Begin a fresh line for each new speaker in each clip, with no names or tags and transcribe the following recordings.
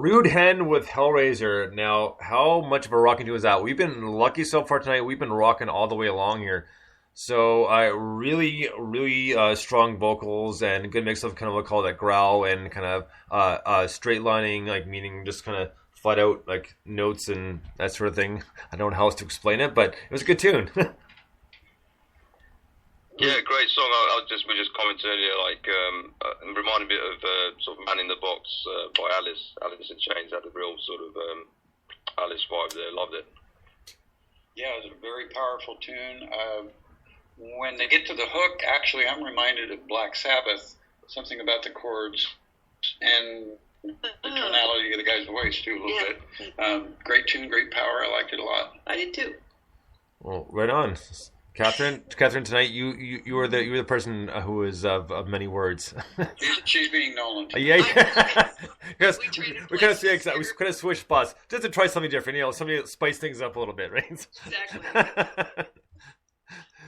Rude Hen with Hellraiser. Now, how much of a rocking tune is that? We've been lucky so far tonight. We've been rocking all the way along here. So, really, really strong vocals and good mix of kind of what I call that growl and kind of straight lining, like meaning just kind of flat out like notes and that sort of thing. I don't know how else to explain it, but it was a good tune.
Yeah, great song. We just commented earlier, like it reminded me of sort of Man in the Box by Alice in Chains. Had a real sort of Alice vibe there. Loved it.
Yeah, it was a very powerful tune. When they get to the hook, actually, I'm reminded of Black Sabbath. Something about the chords and the tonality of the guy's voice too, a little bit. Great tune, great power. I liked it a lot.
I did too.
Well, right on. Catherine, tonight you were the person who is of many words.
She's being Nolan.
Yeah. Because we kind of switch spots just to try something different. You know, somebody spice things up a little bit, right?
Exactly.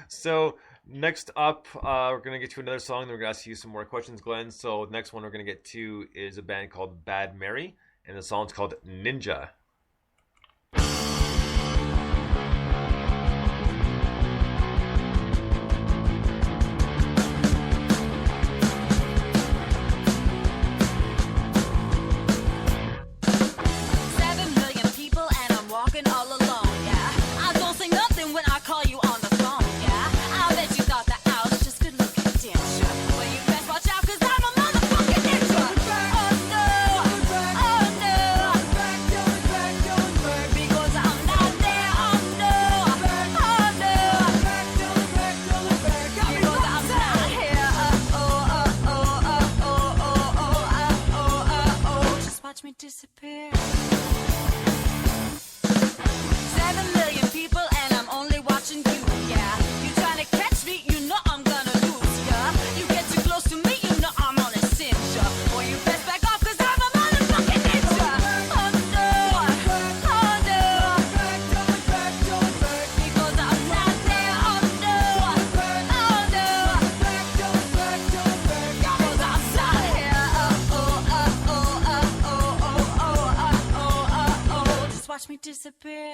So next up, we're gonna get to another song. Then we're gonna ask you some more questions, Glenn. So the next one we're gonna get to is a band called Bad Mary, and the song's called Ninja.
Disappear. 7 million people and I'm only watching you, yeah. You trying to catch me, you know I'm gonna lose, yeah. You get too close to me, you know I'm on a cinch, yeah. Boy, you best back off cause I'm a motherfucking ninja. Oh no, oh no. Because I'm not there, oh no, oh no. Because I'm not here, watch me disappear.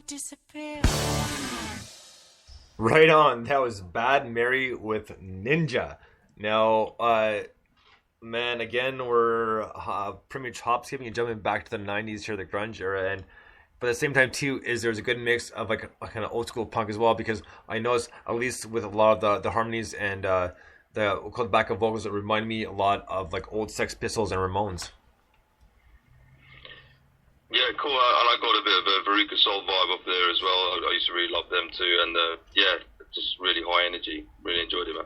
Disappear.
Right on. That was Bad Mary with Ninja. Now, man, again, we're pretty much hop skipping and jumping back to the 90s here, the grunge era, and but at the same time too is there's a good mix of like a kind of old school punk as well, because I noticed at least with a lot of the harmonies and the backup vocals that remind me a lot of like old Sex Pistols and Ramones.
Yeah, cool. I got a bit of a Veruca Soul vibe up there as well. I used to really love them too, and yeah, just really high energy. Really enjoyed it, man.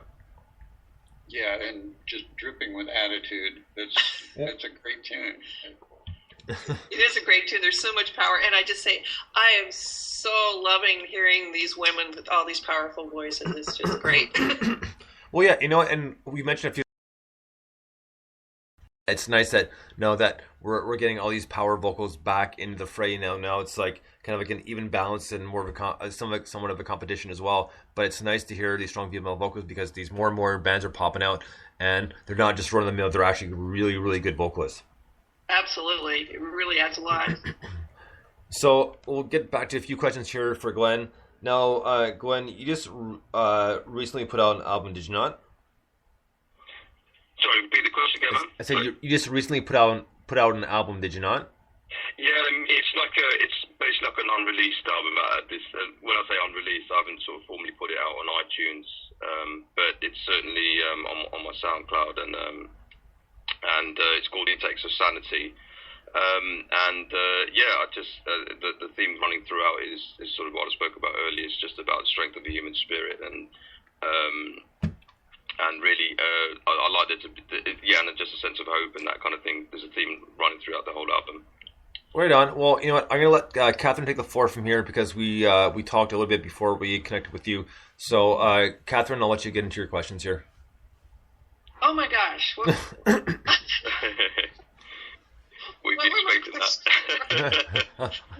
Yeah, and just dripping with attitude. That's a great tune.
It is a great tune. There's so much power, and I just say I am so loving hearing these women with all these powerful voices. It's just great.
Well, yeah, you know, and we mentioned a few. It's nice that that we're getting all these power vocals back into the fray now. Now it's like kind of like an even balance and more of a somewhat of a competition as well. But it's nice to hear these strong female vocals because these more and more bands are popping out and they're not just run of the mill. They're actually really, really good vocalists.
Absolutely. It really adds a lot.
So we'll get back to a few questions here for Glenn. Now, Glenn, you just recently put out an album, did you not?
Sorry, repeat the question again, man.
I said you just recently put out an album, did you not?
Yeah, it's basically like an unreleased album. When I say unreleased, I haven't sort of formally put it out on iTunes, but it's certainly on my SoundCloud, and it's called Intakes of Sanity. I just the theme running throughout is sort of what I spoke about earlier. It's just about the strength of the human spirit, and really I like it and just a sense of hope and that kind of thing. There's a theme running throughout the whole album.
Right on. Well, you know what? I'm gonna let Catherine take the floor from here because we talked a little bit before we connected with you. So, Catherine, I'll let you get into your questions here.
Oh my gosh.
We've expected that.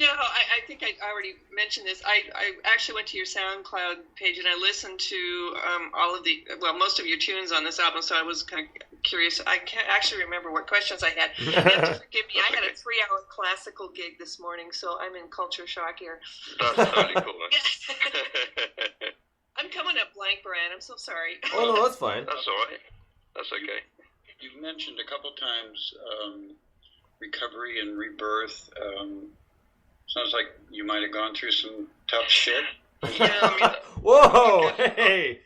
No, I think I already mentioned this. I actually went to your SoundCloud page and I listened to most of your tunes on this album, so I was kind of curious. I can't actually remember what questions I had. You have to forgive me. I had a 3-hour classical gig this morning, so I'm in culture shock here.
That's totally cool, man.
I'm coming up blank, Brian. I'm so sorry.
Oh, no, that's fine.
That's all right. That's okay.
You've mentioned a couple times recovery and rebirth. Sounds like you might have gone through some tough shit.
Yeah, I mean,
whoa, hey.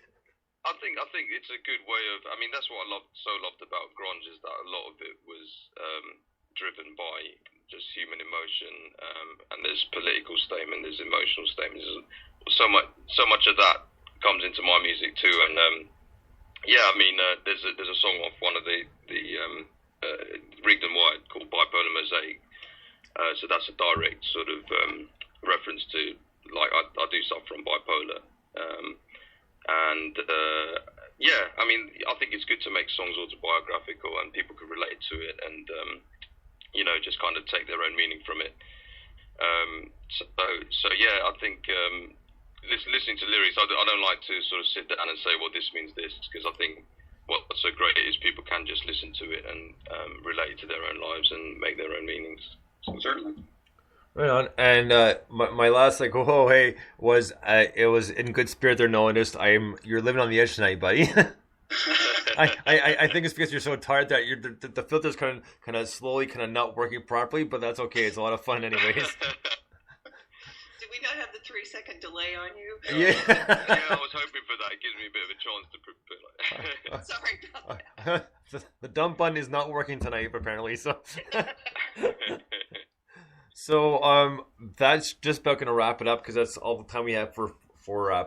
I think it's a good way of. I mean, that's what I loved about grunge, is that a lot of it was driven by just human emotion, and there's political statement, there's emotional statements. So much of that comes into my music too, and there's a song off one of the Rigged and Wired called Bipolar Mosaic. So that's a direct sort of reference to, like, I do suffer from bipolar. I think it's good to make songs autobiographical and people can relate to it and, just kind of take their own meaning from it. I think listening to lyrics, I don't like to sort of sit down and say, well, this means this, because I think what's so great is people can just listen to it and relate to their own lives and make their own meanings. So, certainly.
Right on. And my last whoa, hey, was it was in good spirit there, Nolan. You're living on the edge tonight, buddy. I think it's because you're so tired that the filter's kind of slowly not working properly, but that's okay. It's a lot of fun anyways.
Did we not have the 3-second delay on you?
Yeah.
I was hoping for that. It gives me a bit of a chance to prepare.
Sorry about that.
The dump button is not working tonight, apparently. So, so that's just about gonna wrap it up because that's all the time we have for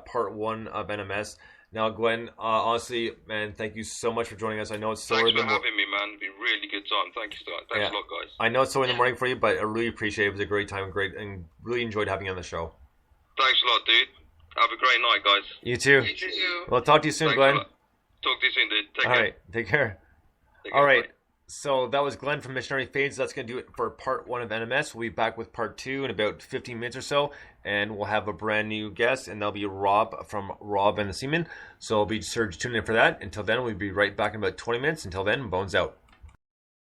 part 1 of NMS. Now, Glenn, honestly, man, thank you so much for joining us. I know it's so
Thanks
early.
for having me, man. It's been really good time. Thanks a lot, guys.
I know it's so in the morning for you, but I really appreciate it. It was a great time, and really enjoyed having you on the show.
Thanks a lot, dude. Have a great night, guys.
You too.
You too.
Well, talk to you soon,
Thanks
Glenn.
Talk to you soon, dude. Take
All
care.
right, take care.
Take
All
care,
right.
bye.
So that was Glenn from Missionary Fades. That's going to do it for part 1 of NMS. We'll be back with part 2 in about 15 minutes or so, and we'll have a brand new guest, and that'll be Rob from Rob and the Seaman. So be sure to tune in for that. Until then, we'll be right back in about 20 minutes. Until then, Bones out.